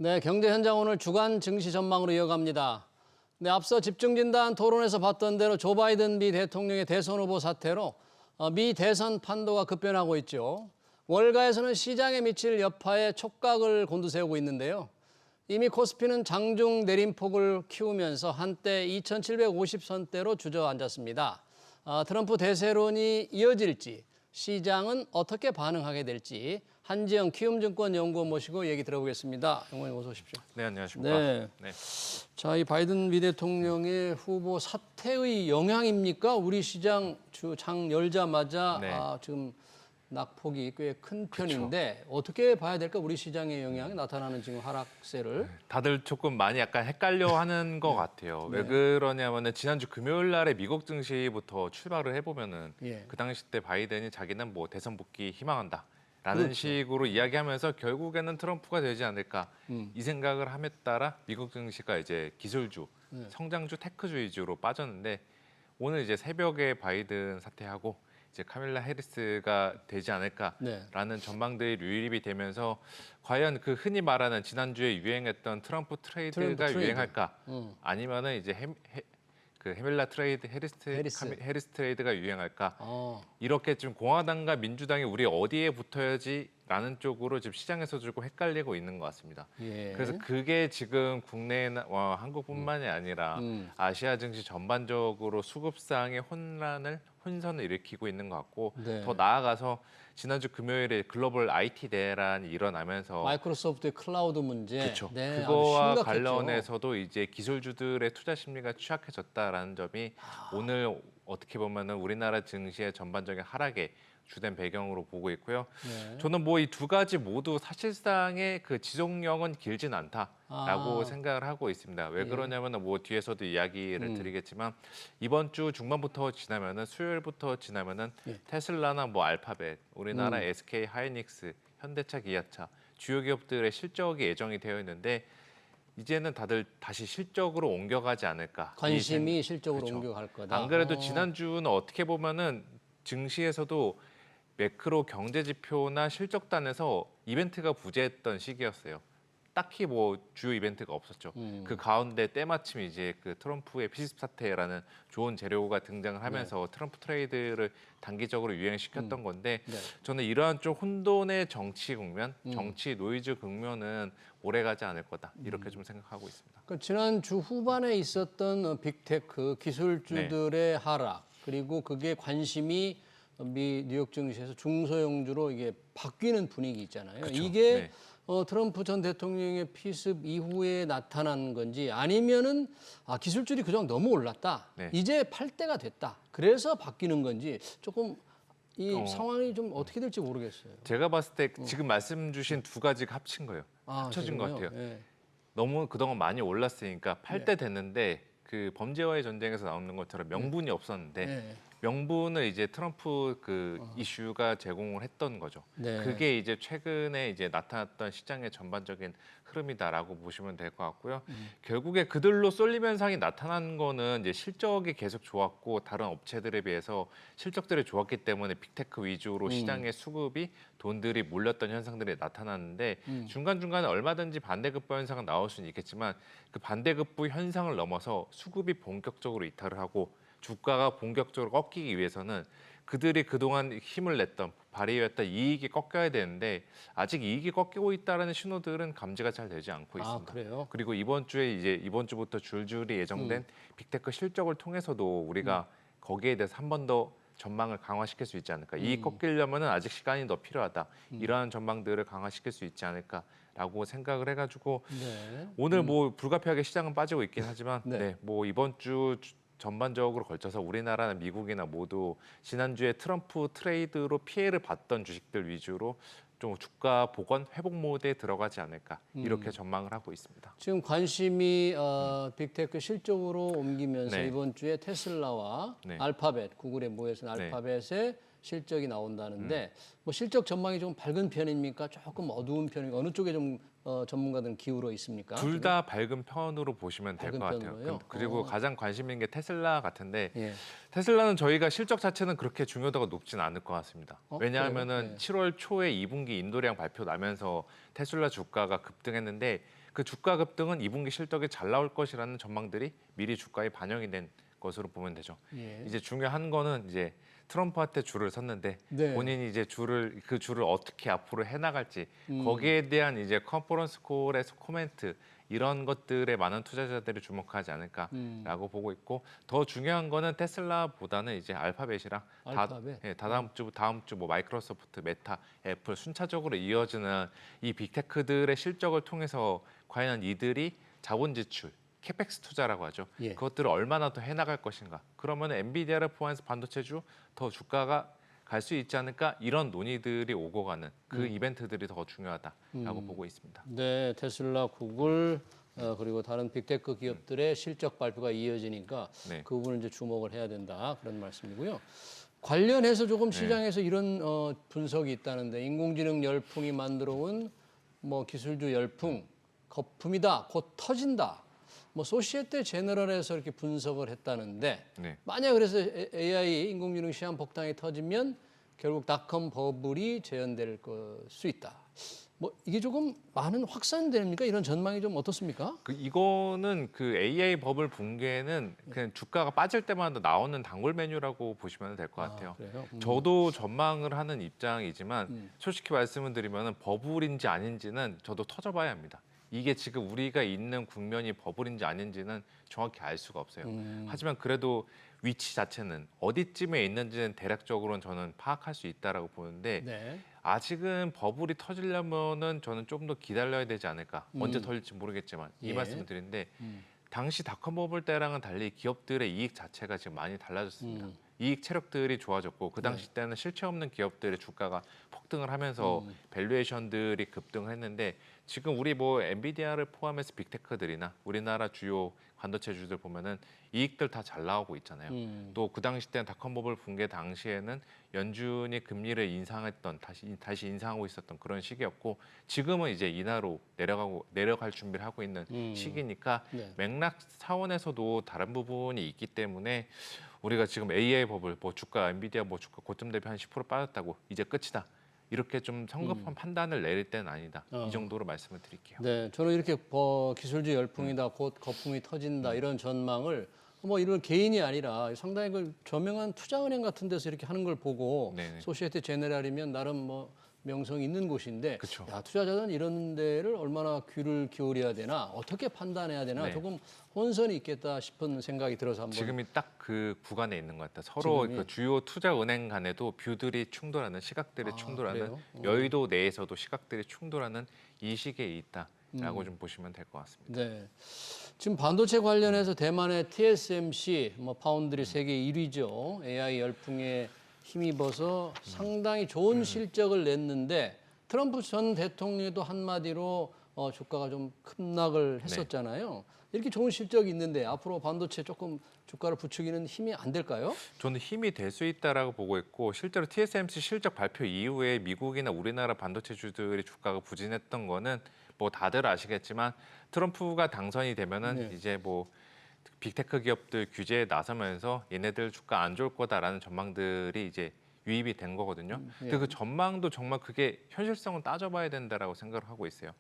네, 경제 현장 오늘 주간 증시 전망으로 이어갑니다. 네, 앞서 집중진단 토론에서 봤던 대로 조 바이든 미 대통령의 대선 후보 사태로 미 대선 판도가 급변하고 있죠. 월가에서는 시장에 미칠 여파에 촉각을 곤두세우고 있는데요. 이미 코스피는 장중 내림폭을 키우면서 한때 2,750선대로 주저앉았습니다. 트럼프 대세론이 이어질지, 시장은 어떻게 반응하게 될지 한지영 키움증권 연구원 모시고 얘기 들어보겠습니다. 연구원님 어서 오십시오. 네, 안녕하십니까. 네. 자, 이 바이든 미 대통령의 후보 사태의 영향입니까? 우리 시장 장 열자마자 네. 지금 낙폭이 꽤 큰 편인데 어떻게 봐야 될까? 우리 시장의 영향이 나타나는 지금 하락세를. 다들 조금 많이 약간 헷갈려하는 것 같아요. 왜 그러냐면은 지난주 금요일 날에 미국 증시부터 출발을 해보면은 그 당시 때 바이든이 자기는 뭐 대선 복귀 희망한다라는 그렇죠. 식으로 이야기하면서 결국에는 트럼프가 되지 않을까 이 생각을 함에 따라 미국 증시가 이제 기술주, 성장주, 테크주 위주로 빠졌는데 오늘 이제 새벽에 바이든 사퇴하고 이제 카밀라 해리스가 되지 않을까라는 전망들이 유입이 되면서 과연 그 흔히 말하는 지난주에 유행했던 트럼프 트레이드가 유행할까? 아니면은 이제 헤밀라 트레이드, 해리스 트레이드가 유행할까? 이렇게 지금 공화당과 민주당이 우리 어디에 붙어야지라는 쪽으로 지금 시장에서 조금 헷갈리고 있는 것 같습니다. 그래서 그게 지금 국내나 한국뿐만이 아니라 아시아 증시 전반적으로 수급상의 혼선을 일으키고 있는 것 같고 더 나아가서 지난주 금요일에 글로벌 IT 대란이 일어나면서 마이크로소프트의 클라우드 문제, 그렇죠. 네, 그거와 관련해서도 이제 기술주들의 투자 심리가 취약해졌다라는 점이 오늘 어떻게 보면은 우리나라 증시의 전반적인 하락에 주된 배경으로 보고 있고요. 저는 뭐 이 두 가지 모두 사실상의 그 지속력은 길진 않다라고 생각을 하고 있습니다. 왜 그러냐면은 뭐 뒤에서도 이야기를 드리겠지만 이번 주 중반부터 지나면은 수요일부터 지나면은 테슬라나 뭐 알파벳, 우리나라 SK 하이닉스, 현대차, 기아차 주요 기업들의 실적이 예정이 되어 있는데 이제는 다들 다시 실적으로 옮겨가지 않을까. 관심이 실적으로 그렇죠. 옮겨갈 거다. 안 그래도 지난주는 어떻게 보면은 증시에서도 매크로 경제 지표나 실적단에서 이벤트가 부재했던 시기였어요. 딱히 뭐 주요 이벤트가 없었죠. 그 가운데 때마침 이제 그 트럼프의 피습 사태라는 좋은 재료가 등장을 하면서 트럼프 트레이드를 단기적으로 유행시켰던 건데 저는 이러한 좀 혼돈의 정치 국면, 정치 노이즈 국면은 오래가지 않을 거다 이렇게 좀 생각하고 있습니다. 그 지난 주 후반에 있었던 빅테크 기술주들의 하락 그리고 그게 관심이 미 뉴욕 증시에서 중소형주로 이게 바뀌는 분위기 있잖아요. 그쵸. 이게 트럼프 전 대통령의 피습 이후에 나타난 건지 아니면은 기술주들이 그동안 너무 올랐다. 이제 팔 때가 됐다. 그래서 바뀌는 건지 조금 이 상황이 좀 어떻게 될지 모르겠어요. 제가 봤을 때 지금 말씀 주신 두 가지가 합친 거예요. 합쳐진 것 같아요. 너무 그동안 많이 올랐으니까 팔 때 됐는데 그 범죄와의 전쟁에서 나오는 것처럼 명분이 없었는데 명분을 이제 트럼프 그 이슈가 제공을 했던 거죠. 그게 이제 최근에 이제 나타났던 시장의 전반적인 흐름이다라고 보시면 될 것 같고요. 결국에 그들로 쏠림 현상이 나타난 거는 이제 실적이 계속 좋았고 다른 업체들에 비해서 실적들이 좋았기 때문에 빅테크 위주로 시장의 수급이 돈들이 몰렸던 현상들이 나타났는데 중간중간에 얼마든지 반대급부 현상은 나올 수는 있겠지만 그 반대급부 현상을 넘어서 수급이 본격적으로 이탈을 하고 주가가 본격적으로 꺾이기 위해서는 그들이 그동안 힘을 냈던 발휘했던 이익이 꺾여야 되는데 아직 이익이 꺾이고 있다는 신호들은 감지가 잘 되지 않고 있습니다. 그래요? 그리고 이번 주부터 줄줄이 예정된 빅테크 실적을 통해서도 우리가 거기에 대해서 한 번 더 전망을 강화시킬 수 있지 않을까. 이익 꺾이려면은 아직 시간이 더 필요하다. 이러한 전망들을 강화시킬 수 있지 않을까라고 생각을 해가지고 오늘 뭐 불가피하게 시장은 빠지고 있긴 하지만 뭐 이번 주 전반적으로 걸쳐서 우리나라나 미국이나 모두 지난주에 트럼프 트레이드로 피해를 봤던 주식들 위주로 좀 주가 복원 회복 모드에 들어가지 않을까 이렇게 전망을 하고 있습니다. 지금 관심이 빅테크 실적으로 옮기면서 이번 주에 테슬라와 알파벳, 구글에 모여서 알파벳의 실적이 나온다는데 뭐 실적 전망이 좀 밝은 편입니까? 조금 어두운 편입니까? 어느 쪽에 좀 전문가들은 기울어 있습니까? 둘 다 밝은 편으로 보시면 될 것 같아요. 편으로요? 그리고 가장 관심 있는 게 테슬라 같은데 테슬라는 저희가 실적 자체는 그렇게 중요도가 높지는 않을 것 같습니다. 왜냐하면은 7월 초에 2분기 인도량 발표 나면서 테슬라 주가가 급등했는데 그 주가 급등은 2분기 실적이 잘 나올 것이라는 전망들이 미리 주가에 반영이 된 것으로 보면 되죠. 예. 이제 중요한 거는 이제 트럼프한테 줄을 섰는데 네. 본인이 이제 그 줄을 어떻게 앞으로 해나갈지 거기에 대한 이제 컨퍼런스 콜에서 코멘트 이런 것들에 많은 투자자들이 주목하지 않을까라고 보고 있고 더 중요한 거는 테슬라보다는 이제 알파벳이랑 다음 주 뭐 마이크로소프트, 메타, 애플 순차적으로 이어지는 이 빅테크들의 실적을 통해서 과연 이들이 자본 지출 캐펙스 투자라고 하죠. 예. 그것들을 얼마나 더 해나갈 것인가. 그러면 엔비디아를 포함해서 반도체주 더 주가가 갈 수 있지 않을까 이런 논의들이 오고 가는 그 이벤트들이 더 중요하다라고 보고 있습니다. 네, 테슬라, 구글 그리고 다른 빅테크 기업들의 실적 발표가 이어지니까 네. 그 부분을 이제 주목을 해야 된다 그런 말씀이고요. 관련해서 조금 시장에서 이런 분석이 있다는데 인공지능 열풍이 만들어온 뭐 기술주 열풍 거품이다, 곧 터진다. 뭐 소시에테 제너럴에서 이렇게 분석을 했다는데 네. 만약 그래서 AI 인공지능 시장 폭탄이 터지면 결국 닷컴 버블이 재현될 수 있다. 뭐 이게 조금 많은 확산됩니까? 이런 전망이 좀 어떻습니까? 이거는 그 AI 버블 붕괴는 그냥 주가가 빠질 때마다 나오는 단골 메뉴라고 보시면 될 것 같아요. 그래요? 저도 전망을 하는 입장이지만 솔직히 말씀을 드리면 버블인지 아닌지는 저도 터져봐야 합니다. 이게 지금 우리가 있는 국면이 버블인지 아닌지는 정확히 알 수가 없어요. 하지만 그래도 위치 자체는 어디쯤에 있는지는 대략적으로는 저는 파악할 수 있다라고 보는데 네. 아직은 버블이 터지려면은 저는 좀 더 기다려야 되지 않을까. 언제 터질지 모르겠지만 이 예. 말씀을 드리는데 당시 닷컴 버블 때랑은 달리 기업들의 이익 자체가 지금 많이 달라졌습니다. 이익 체력들이 좋아졌고 그 당시 때는 실체 없는 기업들의 주가가 폭등을 하면서 밸류에이션들이 급등을 했는데 지금 우리 뭐 엔비디아를 포함해서 빅테크들이나 우리나라 주요 반도체주들 보면은 이익들 다 잘 나오고 있잖아요. 또 그 당시 때는 닷컴 버블 붕괴 당시에는 연준이 금리를 인상했던 다시 인상하고 있었던 그런 시기였고 지금은 이제 인하로 내려갈 준비를 하고 있는 시기니까 네. 맥락 차원에서도 다른 부분이 있기 때문에 우리가 지금 AI 버블 뭐 주가 엔비디아 뭐 주가 고점 대비 한 10% 빠졌다고 이제 끝이다. 이렇게 좀 성급한 판단을 내릴 때는 아니다. 이 정도로 말씀을 드릴게요. 네, 저는 이렇게 기술주 열풍이다, 곧 거품이 터진다 이런 전망을 뭐 이런 개인이 아니라 상당히 그 저명한 투자은행 같은 데서 이렇게 하는 걸 보고 네네. 소시에테 제네랄이면 나름 뭐 명성 있는 곳인데 그쵸. 야, 투자자는 이런 데를 얼마나 귀를 기울여야 되나 어떻게 판단해야 되나 네. 조금 혼선이 있겠다 싶은 생각이 들어서 한번 지금이 딱 그 구간에 있는 것 같아요. 서로 지금이? 그 주요 투자 은행 간에도 뷰들이 충돌하는 시각들이 충돌하는 그래요? 여의도 내에서도 시각들이 충돌하는 이 시기에 있다라고 좀 보시면 될 것 같습니다. 네. 지금 반도체 관련해서 대만의 TSMC 뭐 파운드리 세계 1위죠. AI 열풍에 힘입어서 상당히 좋은 실적을 냈는데 트럼프 전 대통령도 한마디로 주가가 좀 급락을 했었잖아요. 이렇게 좋은 실적이 있는데 앞으로 반도체 조금 주가를 부추기는 힘이 안 될까요? 저는 힘이 될 수 있다라고 보고 있고 실제로 TSMC 실적 발표 이후에 미국이나 우리나라 반도체주들이 주가가 부진했던 거는 뭐 다들 아시겠지만 트럼프가 당선이 되면은 이제 뭐 빅테크 기업들 규제에 나서면서 얘네들 주가 안 좋을 거다라는 전망들이 이제 유입이 된 거거든요. 근데 그 전망도 정말 그게 현실성을 따져봐야 된다라고 생각을 하고 있어요.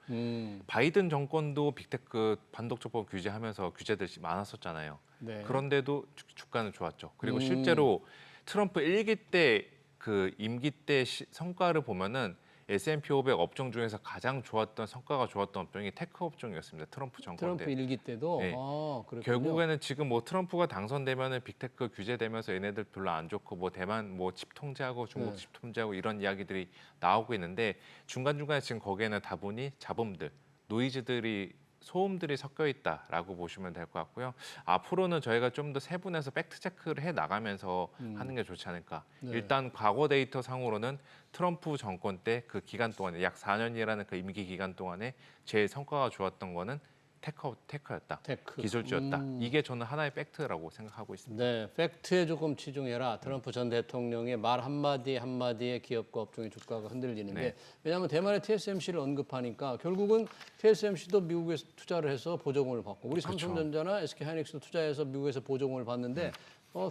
바이든 정권도 빅테크 반독점법 규제하면서 규제들이 많았었잖아요. 네. 그런데도 주가는 좋았죠. 그리고 실제로 트럼프 1기 때 그 임기 때 성과를 보면은 S&P 500 업종 중에서 가장 성과가 좋았던 업종이 테크 업종이었습니다. 트럼프 정권 때. 트럼프 일기 때도 네. 그랬군요. 결국에는 지금 뭐 트럼프가 당선되면은 빅테크 규제되면서 얘네들 별로 안 좋고 뭐 대만 뭐 칩 통제하고 중국 칩 통제하고 이런 이야기들이 나오고 있는데 중간중간에 지금 거기에는 다분히 잡음들, 노이즈들이 소음들이 섞여 있다라고 보시면 될 것 같고요. 앞으로는 저희가 좀 더 세분해서 팩트 체크를 해 나가면서 하는 게 좋지 않을까. 일단 과거 데이터 상으로는 트럼프 정권 때 그 기간 동안에 약 4년이라는 그 임기 기간 동안에 제일 성과가 좋았던 거는 테크였다. 테크. 기술주였다. 이게 저는 하나의 팩트라고 생각하고 있습니다. 네, 팩트에 조금 치중해라. 트럼프 전 대통령의 말 한마디 한마디에 기업과 업종의 주가가 흔들리는데 네. 왜냐하면 대만의 TSMC를 언급하니까 결국은 TSMC도 미국에서 투자를 해서 보조금을 받고 우리 삼성전자나 SK하이닉스도 투자해서 미국에서 보조금을 받는데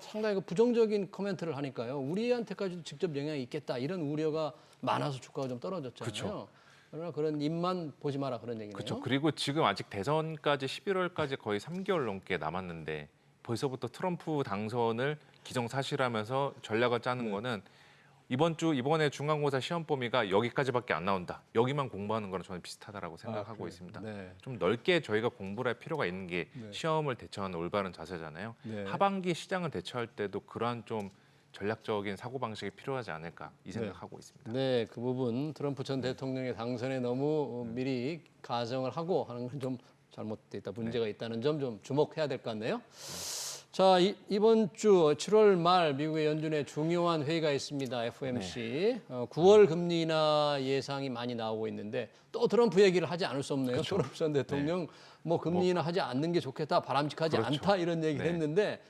상당히 그 부정적인 코멘트를 하니까요. 우리한테까지도 직접 영향이 있겠다 이런 우려가 많아서 주가가 좀 떨어졌잖아요. 그러나 그런 입만 보지 마라 그런 얘기네요. 그렇죠. 그리고 지금 아직 대선까지 11월까지 거의 3개월 넘게 남았는데 벌써부터 트럼프 당선을 기정사실하면서 전략을 짜는 거는 이번에 중간고사 시험 범위가 여기까지밖에 안 나온다. 여기만 공부하는 거랑 저는 비슷하다라고 생각하고 있습니다. 네. 좀 넓게 저희가 공부를 할 필요가 있는 게 시험을 대처하는 올바른 자세잖아요. 하반기 시장을 대처할 때도 그러한 좀 전략적인 사고방식이 필요하지 않을까 이 생각하고 있습니다. 네, 그 부분 트럼프 전 대통령의 당선에 너무 미리 가정을 하고 하는 건 좀 잘못돼 있다, 문제가 있다는 점 좀 주목해야 될 것 같네요. 자, 이번 주 7월 말 미국의 연준의 중요한 회의가 있습니다. FOMC. 9월 금리 인하 예상이 많이 나오고 있는데 또 트럼프 얘기를 하지 않을 수 없네요. 트럼프 전 대통령 뭐 금리 인하 하지 않는 게 좋겠다, 바람직하지 않다 이런 얘기를 했는데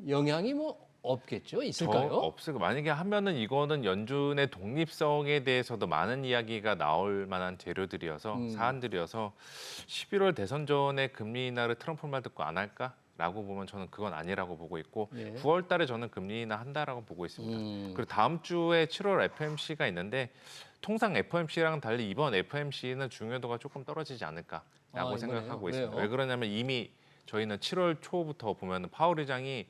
영향이 뭐 없겠죠? 있을까요? 없을 만약에 하면은 이거는 연준의 독립성에 대해서도 많은 이야기가 나올 만한 재료들이어서 사안들이어서 11월 대선 전에 금리 인하를 트럼프 말 듣고 안 할까? 라고 보면 저는 그건 아니라고 보고 있고 9월 달에 저는 금리 인하 한다라고 보고 있습니다. 그리고 다음 주에 7월 FOMC가 있는데 통상 FOMC랑 달리 이번 FOMC는 중요도가 조금 떨어지지 않을까라고 생각하고 있습니다. 왜요? 왜 그러냐면 이미 저희는 7월 초부터 보면 파월 의장이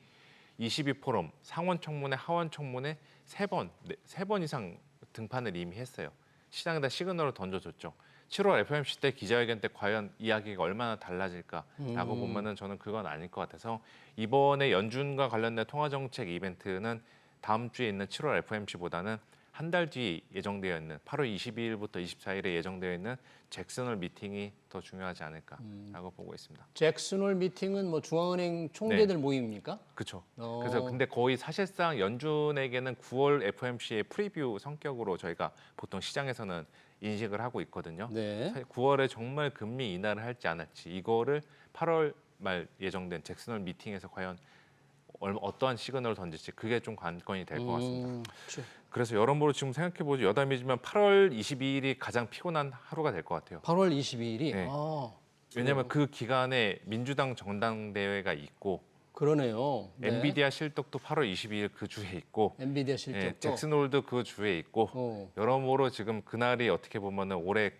22포럼 상원 청문회, 하원 청문회 세 번 이상 등판을 이미 했어요. 시장에다 시그널을 던져줬죠. 7월 FOMC 때 기자회견 때 과연 이야기가 얼마나 달라질까라고 보면은 저는 그건 아닐 것 같아서 이번에 연준과 관련된 통화정책 이벤트는 다음 주에 있는 7월 FOMC보다는 한 달 뒤 예정되어 있는 8월 22일부터 24일에 예정되어 있는 잭슨홀 미팅이 더 중요하지 않을까라고 보고 있습니다. 잭슨홀 미팅은 뭐 중앙은행 총재들 모임입니까? 그렇죠. 그래서 근데 거의 사실상 연준에게는 9월 FOMC의 프리뷰 성격으로 저희가 보통 시장에서는 인식을 하고 있거든요. 9월에 정말 금리 인하를 할지 안 할지 이거를 8월 말 예정된 잭슨홀 미팅에서 과연 어떠한 시그널을 던질지 그게 좀 관건이 될 것 같습니다. 그래서 여러모로 지금 생각해보죠. 여담이지만 8월 22일이 가장 피곤한 하루가 될 것 같아요. 8월 22일이? 네. 왜냐하면 그 기간에 민주당 전당대회가 있고 그러네요. 엔비디아 실적도 8월 22일 그 주에 있고 엔비디아 실적도 잭슨홀도 그 주에 있고 여러모로 지금 그날이 어떻게 보면은 올해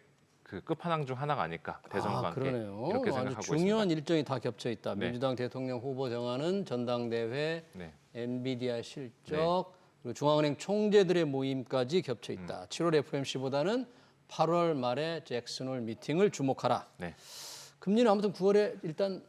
그 끝판왕 중 하나가 아닐까 대선과 함께 그러네요. 이렇게 생각하고 아주 중요한 있습니다. 일정이 다 겹쳐 있다. 민주당 대통령 후보 정하는 전당대회, 엔비디아 실적, 그리고 중앙은행 총재들의 모임까지 겹쳐 있다. 7월 FOMC보다는 8월 말에 잭슨홀 미팅을 주목하라. 금리는 아무튼 9월에 일단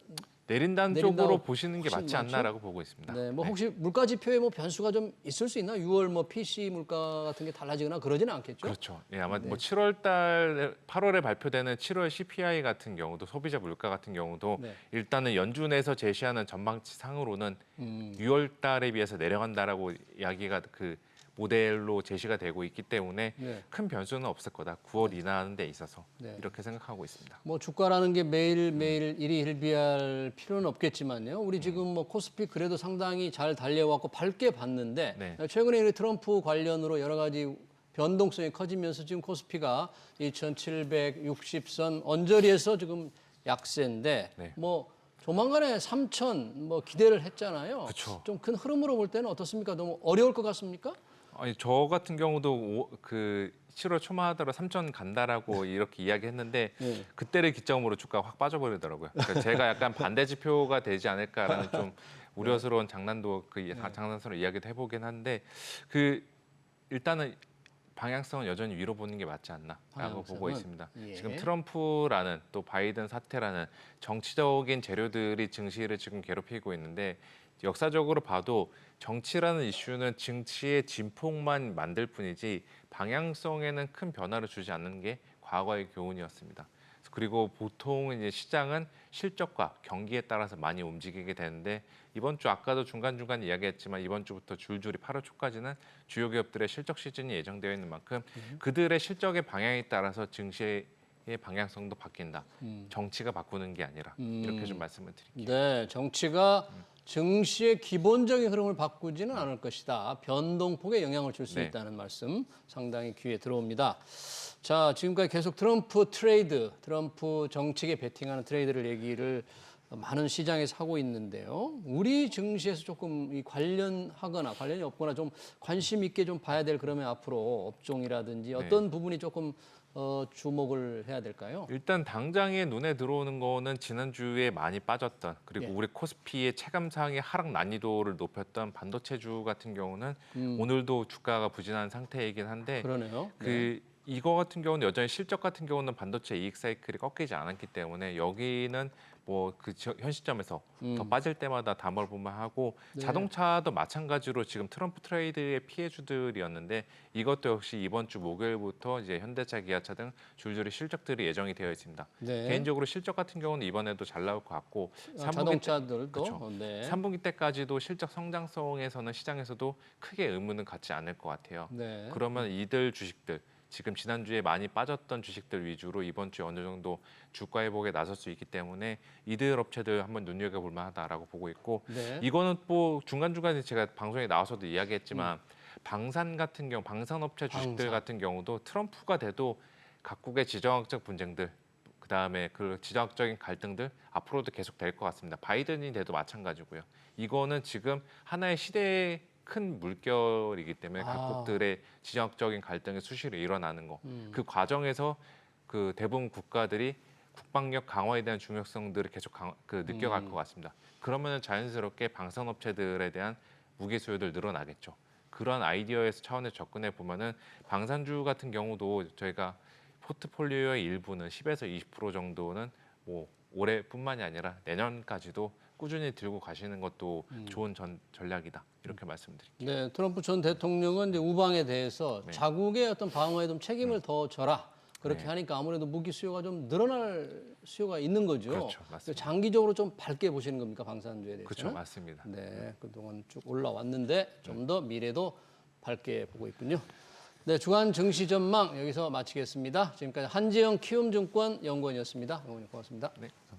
내린다는 쪽으로 보시는 게 맞지 않나라고 보고 있습니다. 네, 뭐 혹시 물가 지표에 뭐 변수가 좀 있을 수 있나? 6월 뭐 PC 물가 같은 게 달라지거나 그러지는 않겠죠? 그렇죠. 예, 아마 뭐 7월 달 8월에 발표되는 7월 CPI 같은 경우도 소비자 물가 같은 경우도 일단은 연준에서 제시하는 전망치 상으로는 6월 달에 비해서 내려간다라고 이야기가 그 모델로 제시가 되고 있기 때문에 큰 변수는 없을 거다. 9월 인하하는 데 있어서 이렇게 생각하고 있습니다. 뭐 주가라는 게 매일 일희일비할 필요는 없겠지만요. 우리 지금 뭐 코스피 그래도 상당히 잘 달려왔고 밝게 봤는데 최근에 이 트럼프 관련으로 여러 가지 변동성이 커지면서 지금 코스피가 2,760선 언저리에서 지금 약세인데 뭐 조만간에 3,000 뭐 기대를 했잖아요. 좀 큰 흐름으로 볼 때는 어떻습니까? 너무 어려울 것 같습니까? 아니 저 같은 경우도 그 7월 초만 하더라도 3천 간다라고 이렇게 이야기했는데 그때를 기점으로 주가가 확 빠져버리더라고요. 그러니까 제가 약간 반대 지표가 되지 않을까라는 좀 우려스러운 장난도 장난스러운 이야기도 해보긴 한데 그 일단은 방향성은 여전히 위로 보는 게 맞지 않나라고 보고 있습니다. 지금 트럼프라는 또 바이든 사태라는 정치적인 재료들이 증시를 지금 괴롭히고 있는데 역사적으로 봐도 정치라는 이슈는 증시의 진폭만 만들 뿐이지 방향성에는 큰 변화를 주지 않는 게 과거의 교훈이었습니다. 그리고 보통 이제 시장은 실적과 경기에 따라서 많이 움직이게 되는데 이번 주 아까도 중간중간 이야기했지만 이번 주부터 줄줄이 8월 초까지는 주요 기업들의 실적 시즌이 예정되어 있는 만큼 그들의 실적의 방향에 따라서 증시의 방향성도 바뀐다. 정치가 바꾸는 게 아니라 이렇게 좀 말씀을 드릴게요. 네, 정치가 증시의 기본적인 흐름을 바꾸지는 않을 것이다. 변동폭에 영향을 줄 수 있다는 말씀 상당히 귀에 들어옵니다. 자, 지금까지 계속 트럼프 정책에 베팅하는 트레이드를 얘기를 많은 시장에서 하고 있는데요. 우리 증시에서 조금 관련하거나 관련이 없거나 좀 관심 있게 좀 봐야 될 그러면 앞으로 업종이라든지 어떤 부분이 조금 주목을 해야 될까요? 일단 당장에 눈에 들어오는 거는 지난주에 많이 빠졌던 그리고 예. 우리 코스피의 체감상의 하락 난이도를 높였던 반도체주 같은 경우는 오늘도 주가가 부진한 상태이긴 한데 그러네요. 이거 같은 경우는 여전히 실적 같은 경우는 반도체 이익 사이클이 꺾이지 않았기 때문에 여기는 뭐 그 현 시점에서 더 빠질 때마다 담얼부말 하고 네. 자동차도 마찬가지로 지금 트럼프 트레이드의 피해주들이었는데 이것도 역시 이번 주 목요일부터 이제 현대차, 기아차 등 줄줄이 실적들이 예정이 되어 있습니다. 네. 개인적으로 실적 같은 경우는 이번에도 잘 나올 것 같고 자동차들도 그렇죠. 네. 3분기 때까지도 실적 성장성에서는 시장에서도 크게 의문은 갖지 않을 것 같아요. 네. 그러면 이들 주식들 지금 지난주에 많이 빠졌던 주식들 위주로 이번 주에 어느 정도 주가 회복에 나설 수 있기 때문에 이들 업체들 한번 눈여겨볼 만하다라고 보고 있고 네. 이거는 뭐 중간중간에 제가 방송에 나와서도 이야기했지만 방산 같은 경우 방산업체 주식들 같은 경우도 트럼프가 돼도 각국의 지정학적 분쟁들 그다음에 그 지정학적인 갈등들 앞으로도 계속 될 것 같습니다. 바이든이 돼도 마찬가지고요. 이거는 지금 하나의 시대의 큰 물결이기 때문에 각국들의 지정학적인 갈등이 수시로 일어나는 거. 그 과정에서 그 대부분 국가들이 국방력 강화에 대한 중요성들을 계속 느껴갈 것 같습니다. 그러면 자연스럽게 방산업체들에 대한 무기 수요들 늘어나겠죠. 그런 아이디어에서 차원에서 접근해 보면은 방산주 같은 경우도 저희가 포트폴리오의 일부는 10에서 20% 정도는 뭐 올해뿐만이 아니라 내년까지도 꾸준히 들고 가시는 것도 좋은 전략이다 이렇게 말씀드릴게요. 네, 트럼프 전 대통령은 이제 우방에 대해서 네. 자국의 어떤 방어에 좀 책임을 더 져라. 그렇게 네. 하니까 아무래도 무기 수요가 좀 늘어날 수요가 있는 거죠. 그렇죠, 맞습니다. 장기적으로 좀 밝게 보시는 겁니까, 방산주에 대해서는? 그렇죠, 맞습니다. 네, 그동안 쭉 올라왔는데 좀 더 미래도 밝게 보고 있군요. 네, 주간 증시 전망 여기서 마치겠습니다. 지금까지 한지영 키움증권 연구원이었습니다. 연구원님 고맙습니다. 네, 감사합니다.